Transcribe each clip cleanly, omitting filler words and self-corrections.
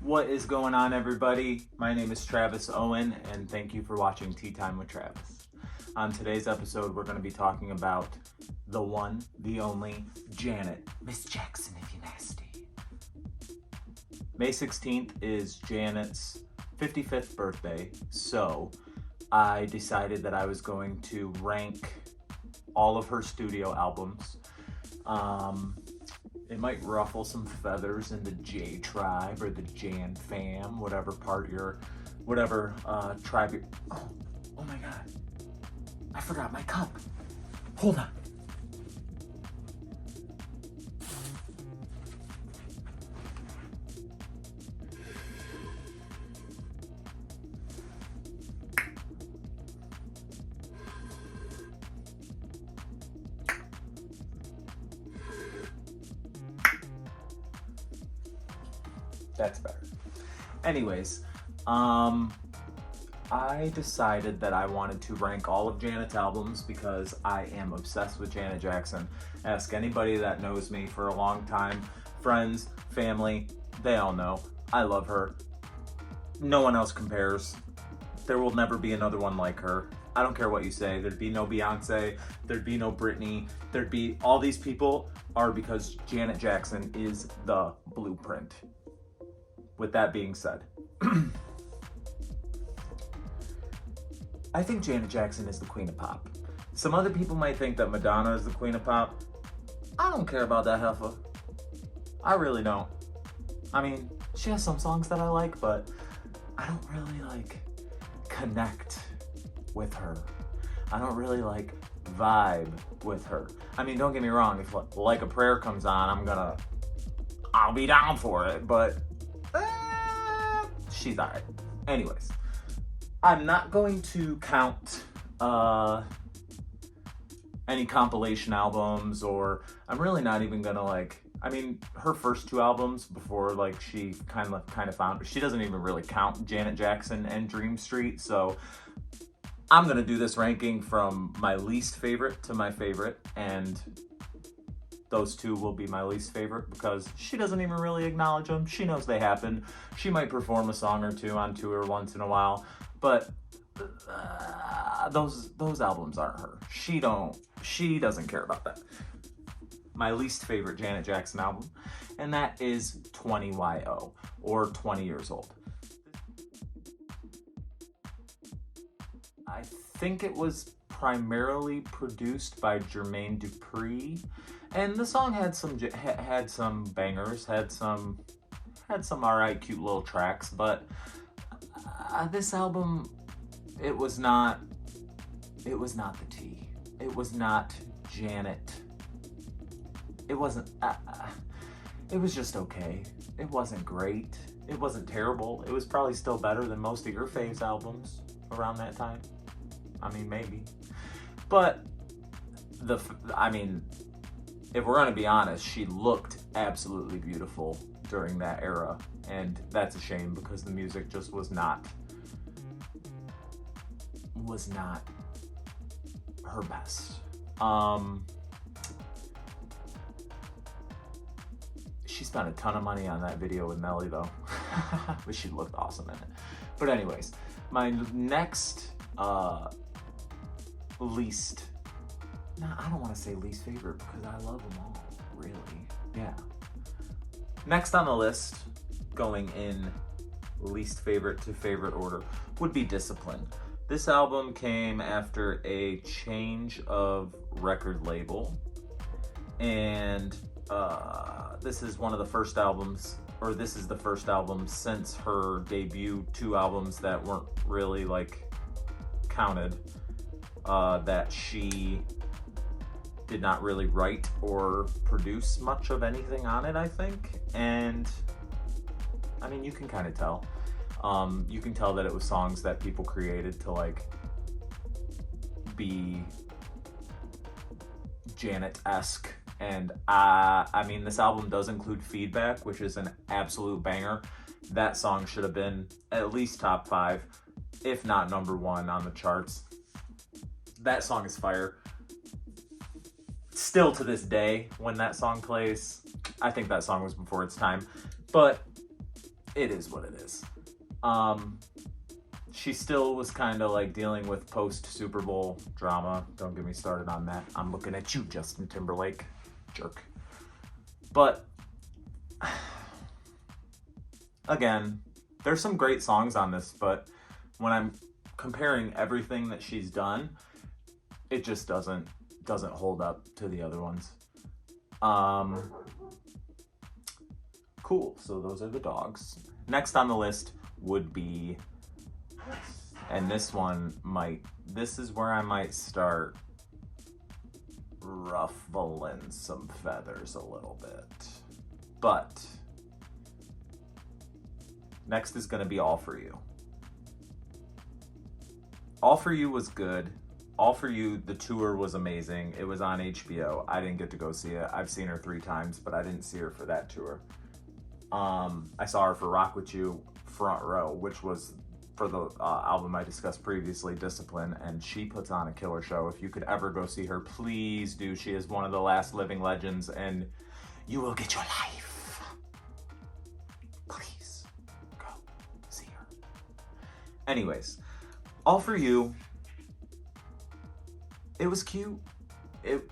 What is going on, everybody? My name is Travis Owen, and thank you for watching Tea Time with Travis. On today's episode, we're going to be talking about the one, the only, Janet. Miss Jackson, if you nasty. May 16th is Janet's 55th birthday, so I decided that I was going to rank all of her studio albums. It might ruffle some feathers in the J tribe or the Jan fam, whatever tribe you're. Oh my God. I forgot my cup. Hold on. That's better. Anyways, I decided that I wanted to rank all of Janet's albums because I am obsessed with Janet Jackson. Ask anybody that knows me for a long time, friends, family, they all know. I love her. No one else compares. There will never be another one like her. I don't care what you say. There'd be no Beyonce. There'd be no Britney. There'd be all these people are because Janet Jackson is the blueprint. With that being said, I think Janet Jackson is the queen of pop. Some other people might think that Madonna is the queen of pop. I don't care about that heifer. I really don't. I mean, she has some songs that I like, but I don't really connect with her. I don't really vibe with her. I mean, don't get me wrong, if Like a Prayer comes on, I'll be down for it, but she's alright. Anyways, I'm not going to count any compilation albums, or I'm really not even gonna her first two albums before she kind of found, she doesn't even really count Janet Jackson and Dream Street. So I'm gonna do this ranking from my least favorite to my favorite, and those two will be my least favorite because she doesn't even really acknowledge them. She knows they happen. She might perform a song or two on tour once in a while, but those albums aren't her. She doesn't care about that. My least favorite Janet Jackson album, and that is 20YO, or 20 Years Old. I think it was primarily produced by Jermaine Dupri, and the song had some bangers, had some alright cute little tracks, but this album, it was not the tea. It was not Janet. It wasn't. It was just okay. It wasn't great. It wasn't terrible. It was probably still better than most of your faves albums around that time. I mean, maybe. But if we're gonna be honest, she looked absolutely beautiful during that era, and that's a shame because the music just was not her best. She spent a ton of money on that video with Melly though, but she looked awesome in it. But anyways, my next least, I don't want to say least favorite because I love them all, really. Yeah. Next on the list, going in least favorite to favorite order, would be Discipline. This album came after a change of record label, and this is one of the first albums, or this is the first album since her debut, two albums that weren't really counted, that she did not really write or produce much of anything on it, I think. And I mean, you can kind of tell. You can tell that it was songs that people created to be Janet-esque. And I mean, this album does include Feedback, which is an absolute banger. That song should have been at least top 5, if not number 1 on the charts. That song is fire. Still to this day, when that song plays, I think that song was before its time. But it is what it is. She still was kind of like dealing with post Super Bowl drama. Don't get me started on that. I'm looking at you, Justin Timberlake, jerk. But again, there's some great songs on this, but when I'm comparing everything that she's done, it just doesn't hold up to the other ones. Cool. So those are the dogs. Next on the list would be, and this is where I might start ruffling some feathers a little bit. But next is going to be All For You. All For You was good. All For You, the tour was amazing. It was on HBO. I didn't get to go see it. I've seen her 3 times, but I didn't see her for that tour. I saw her for Rock With You Front Row, which was for the album I discussed previously, Discipline, and she puts on a killer show. If you could ever go see her, please do. She is one of the last living legends, and you will get your life. Please go see her. Anyways, All For You, it was cute.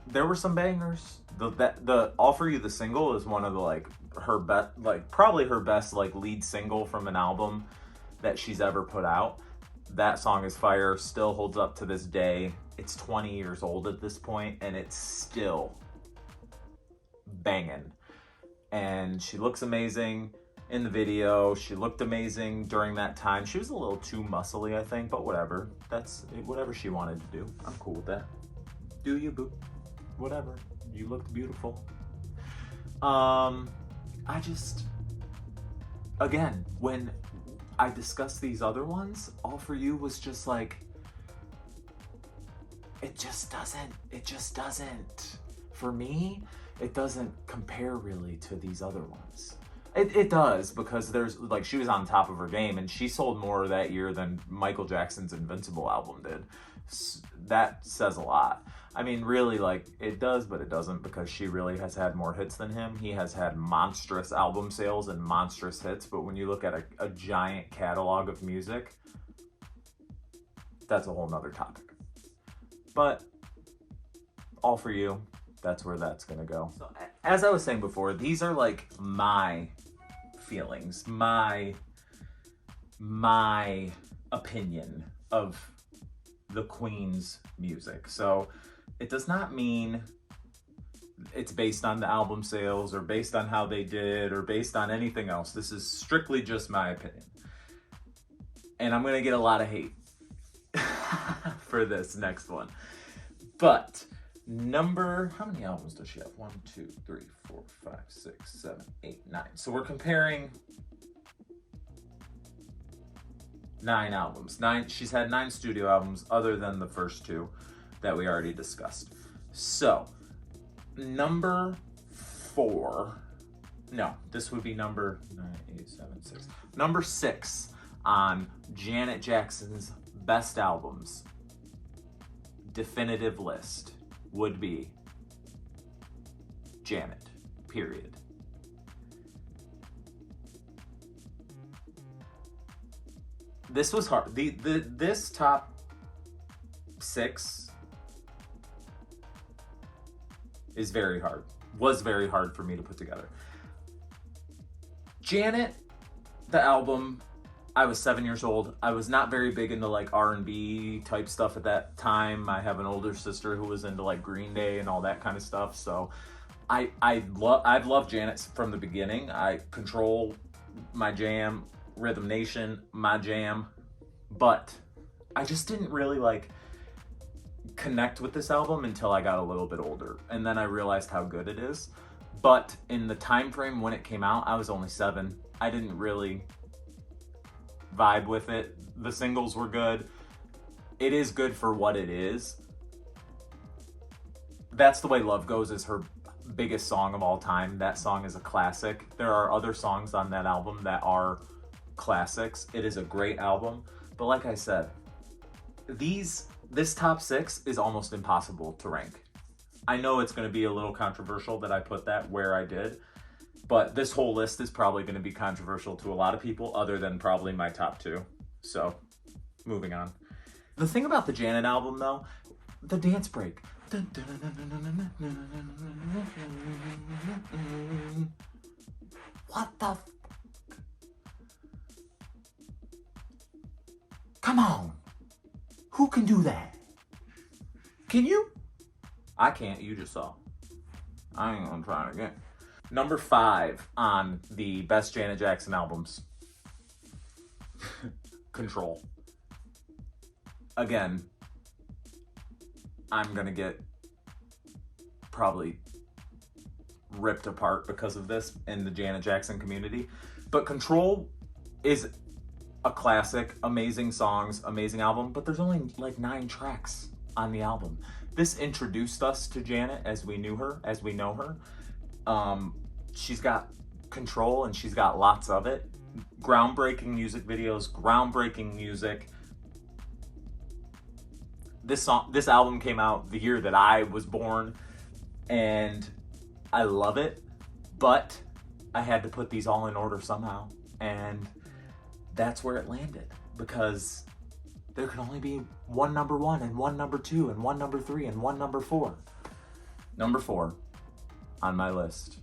There were some bangers. The All For You, the single, is one of the her best, probably her best lead single from an album that she's ever put out. That song is fire, still holds up to this day. It's 20 years old at this point, and it's still banging. And she looks amazing in the video. She looked amazing during that time. She was a little too muscly, I think, but whatever. That's whatever she wanted to do. I'm cool with that. Do you, boo? Whatever. You looked beautiful. Again, when I discussed these other ones, All For You was just it just doesn't, for me, it doesn't compare really to these other ones. It does, because there's, she was on top of her game, and she sold more that year than Michael Jackson's Invincible album did. That says a lot. I mean, really, it does, but it doesn't, because she really has had more hits than him. He has had monstrous album sales and monstrous hits, but when you look at a giant catalog of music, that's a whole nother topic. But All For You, that's where that's gonna go. So, as I was saying before, these are my feelings, my opinion of the Queen's music. So it does not mean it's based on the album sales or based on how they did or based on anything else. This is strictly just my opinion. And I'm gonna get a lot of hate for this next one. But how many albums does she have? 1, 2, 3, 4, 5, 6, 7, 8, 9. So we're comparing 9 albums. She's had 9 studio albums other than the first 2 that we already discussed. So, number 4. No, this would be number 9, 8, 7, 6. Number 6 on Janet Jackson's best albums definitive list would be Janet, period. This was hard. This top 6 is very hard. Was very hard for me to put together. Janet, the album, I was 7 years old. I was not very big into R&B type stuff at that time. I have an older sister who was into Green Day and all that kind of stuff. So I've loved Janet from the beginning. I Control, my jam. Rhythm Nation, my jam. But I just didn't really connect with this album until I got a little bit older, and then I realized how good it is. But in the time frame when it came out, I was only 7. I didn't really vibe with it. The singles were good. It is good for what it is. That's the Way Love Goes is her biggest song of all time. That song is a classic. There are other songs on that album that are classics. It is a great album, but like I said, this top 6 is almost impossible to rank. I know it's going to be a little controversial that I put that where I did, But this whole list is probably going to be controversial to a lot of people other than probably my top two. So, moving on. The thing about the Janet album, though, the dance break. What the... Come on. Who can do that? Can you? I can't. You just saw. I ain't gonna try it again. Number 5 on the best Janet Jackson albums. Control. Again, I'm gonna get probably ripped apart because of this in the Janet Jackson community. But Control is a classic, amazing songs, amazing album, but there's only like 9 tracks on the album. This introduced us to Janet as we knew her, as we know her. She's got control and she's got lots of it. Groundbreaking music videos, groundbreaking music. This album came out the year that I was born, and I love it, but I had to put these all in order somehow, and that's where it landed, because there can only be one number 1 and one number 2 and one number 3 and one number 4. Number 4 on my list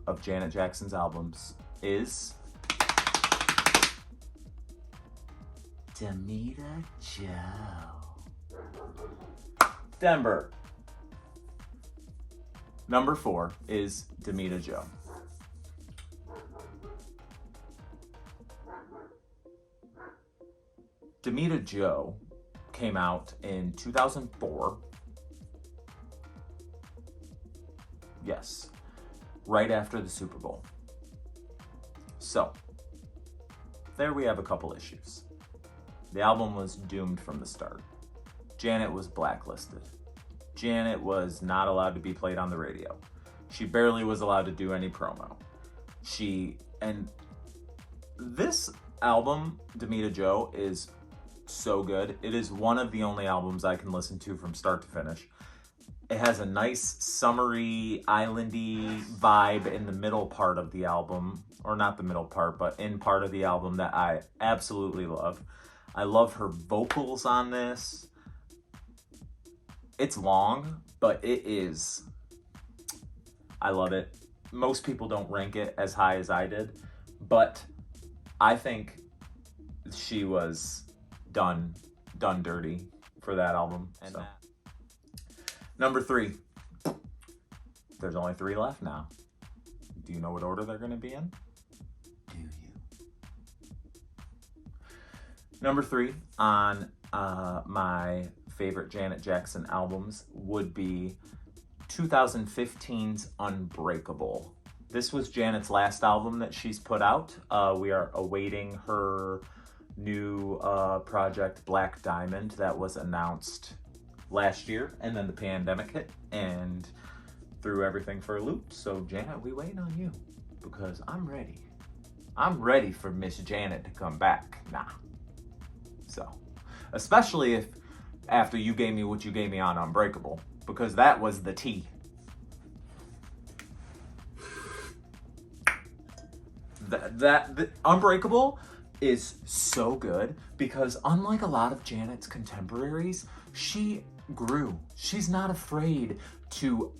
of Janet Jackson's albums is Damita Jo. Denver. Number 4 is Damita Jo. Damita Jo came out in 2004. Yes, right after the Super Bowl. So, there we have a couple issues. The album was doomed from the start. Janet was blacklisted. Janet was not allowed to be played on the radio. She barely was allowed to do any promo. And this album, Damita Jo, is so good. It is one of the only albums I can listen to from start to finish. It has a nice summery, islandy vibe in the middle part of the album, or not the middle part, but in part of the album that I absolutely love. I love her vocals on this. It's long, but it is. I love it. Most people don't rank it as high as I did, but I think she was done dirty for that album. And so. Number 3. There's only 3 left now. Do you know what order they're going to be in? Do you? Number 3 on my favorite Janet Jackson albums would be 2015's Unbreakable. This was Janet's last album that she's put out. We are awaiting her new project, Black Diamond, that was announced last year, and then the pandemic hit and threw everything for a loop. So Janet, we waiting on you, because I'm ready. I'm ready for Miss Janet to come back. So, especially if after you gave me what you gave me on Unbreakable, because that was the tea. The Unbreakable is so good because unlike a lot of Janet's contemporaries, she grew. She's not afraid to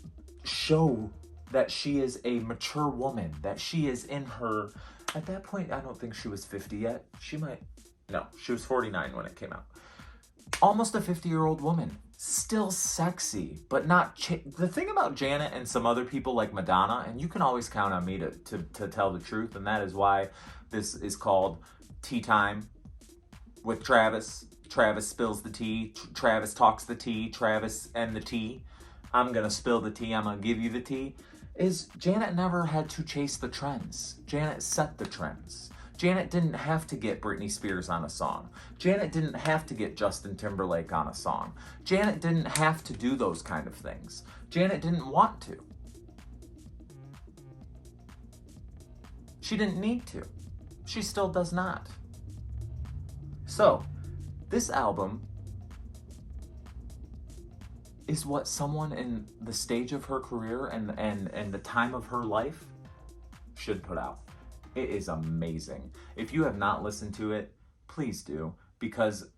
show that she is a mature woman, that she is in her, at that point, I don't think she was 50 yet. She was 49 when it came out. Almost a 50-year-old woman, still sexy, but not, the thing about Janet and some other people like Madonna, and you can always count on me to tell the truth, and that is why this is called Tea Time with Travis. Travis spills the tea, Travis talks the tea, Travis and the tea. I'm gonna spill the tea, I'm gonna give you the tea. Is Janet never had to chase the trends. Janet set the trends. Janet didn't have to get Britney Spears on a song. Janet didn't have to get Justin Timberlake on a song. Janet didn't have to do those kind of things. Janet didn't want to. She didn't need to. She still does not. So, this album is what someone in the stage of her career and the time of her life should put out. It is amazing. If you have not listened to it, please do, because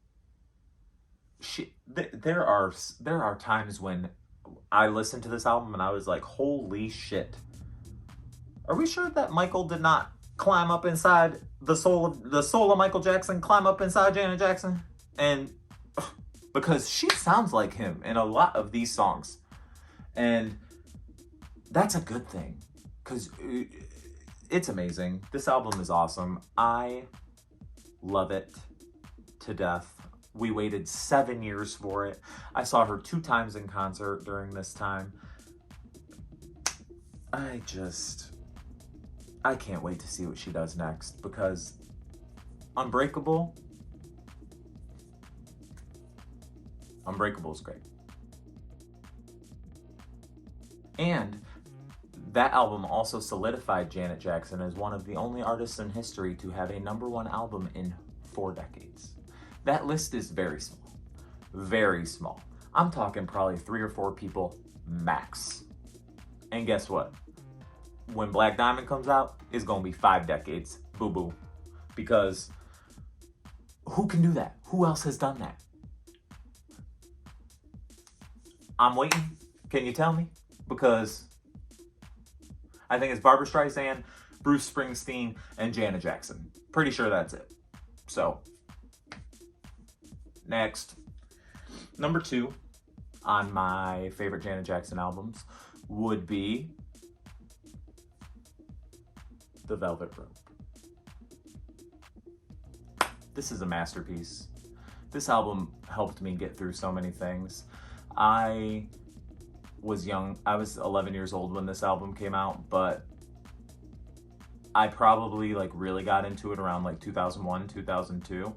there are times when I listened to this album and I was like, holy shit. Are we sure that Michael did not climb up inside the soul of Michael Jackson, climb up inside Janet Jackson? And because she sounds like him in a lot of these songs. And that's a good thing, because it's amazing. This album is awesome. I love it to death. We waited 7 years for it. I saw her 2 times in concert during this time. I can't wait to see what she does next, because Unbreakable is great. And that album also solidified Janet Jackson as one of the only artists in history to have a #1 album in 4 decades. That list is very small. Very small. I'm talking probably 3 or 4 people max. And guess what? When Black Diamond comes out, it's gonna be 5 decades. Boo boo. Because who can do that? Who else has done that? I'm waiting. Can you tell me? Because I think it's Barbra Streisand, Bruce Springsteen, and Janet Jackson. Pretty sure that's it. So, next. Number 2 on my favorite Janet Jackson albums would be The Velvet Rope. This is a masterpiece. This album helped me get through so many things. I was young. I was 11 years old when this album came out, but I probably really got into it around 2001, 2002.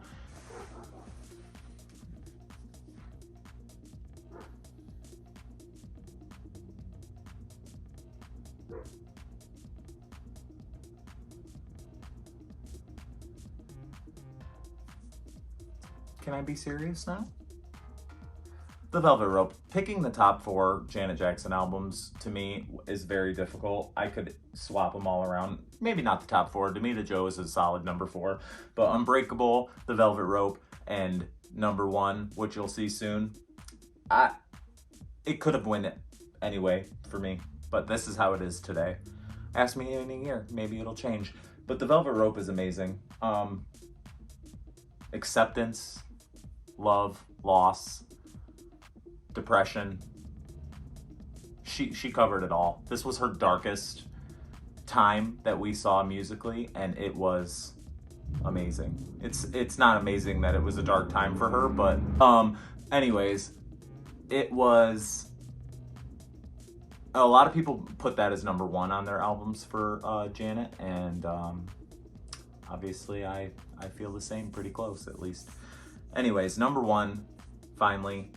Can I be serious now? The Velvet Rope. Picking the top 4 Janet Jackson albums, to me, is very difficult. I could swap them all around. Maybe not the top 4. Damita Jo is a solid number 4. But Unbreakable, The Velvet Rope, and number 1, which you'll see soon, it could have won it anyway for me. But this is how it is today. Ask me in a year. Maybe it'll change. But The Velvet Rope is amazing. Acceptance, love, loss, depression. She covered it all. This was her darkest time that we saw musically, and it was amazing. It's not amazing that it was a dark time for her, but anyways, it was. A lot of people put that as number 1 on their albums for Janet, and obviously I feel the same, pretty close at least. Anyways, number 1, finally,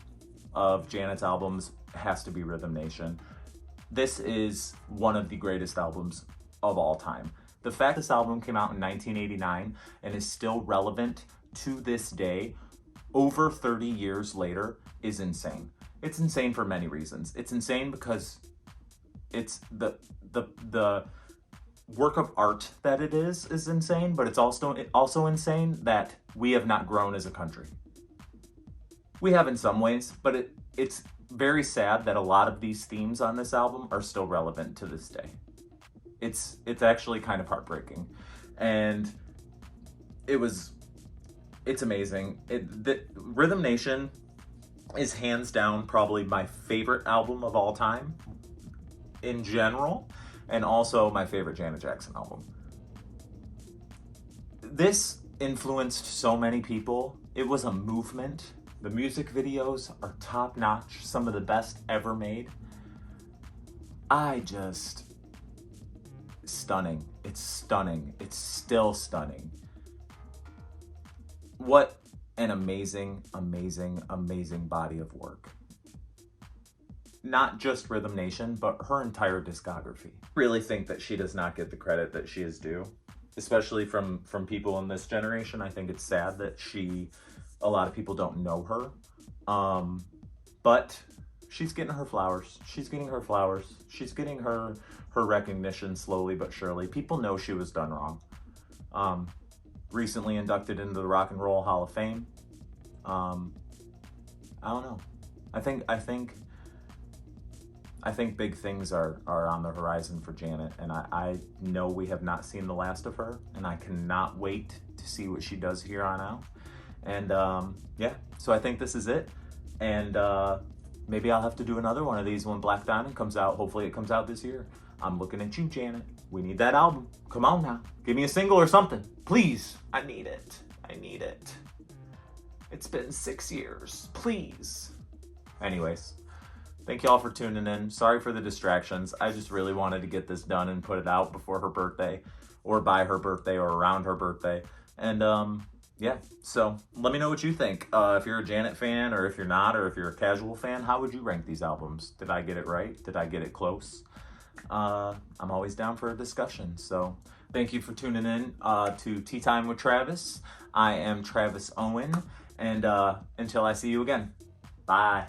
of Janet's albums has to be Rhythm Nation. This is one of the greatest albums of all time. The fact this album came out in 1989 and is still relevant to this day, over 30 years later, is insane. It's insane for many reasons. It's insane because it's the work of art that it is insane, but it's also insane that we have not grown as a country. We have in some ways, but it's very sad that a lot of these themes on this album are still relevant to this day. It's actually kind of heartbreaking, and it's amazing. Rhythm Nation is hands down probably my favorite album of all time in general, and also my favorite Janet Jackson album. This influenced so many people. It was a movement. The music videos are top notch, some of the best ever made. Stunning. It's stunning. It's still stunning. What an amazing, amazing, amazing body of work. Not just Rhythm Nation, but her entire discography. I really think that she does not get the credit that she is due, especially from people in this generation. I think it's sad that a lot of people don't know her. But she's getting her flowers. She's getting her flowers. She's getting her recognition slowly but surely. People know she was done wrong. Recently inducted into the Rock and Roll Hall of Fame. I don't know. I think big things are on the horizon for Janet, and I know we have not seen the last of her, and I cannot wait to see what she does here on out. And yeah, so I think this is it. And maybe I'll have to do another one of these when Black Diamond comes out. Hopefully it comes out this year. I'm looking at you, Janet. We need that album. Come on now. Give me a single or something. Please. I need it. I need it. It's been 6 years. Please. Anyways, thank y'all for tuning in. Sorry for the distractions. I just really wanted to get this done and put it out before her birthday, or by her birthday, or around her birthday. And yeah, so let me know what you think. If you're a Janet fan, or if you're not, or if you're a casual fan, how would you rank these albums? Did I get it right? Did I get it close? I'm always down for a discussion. So thank you for tuning in to Tea Time with Travis. I am Travis Owen, and until I see you again, bye.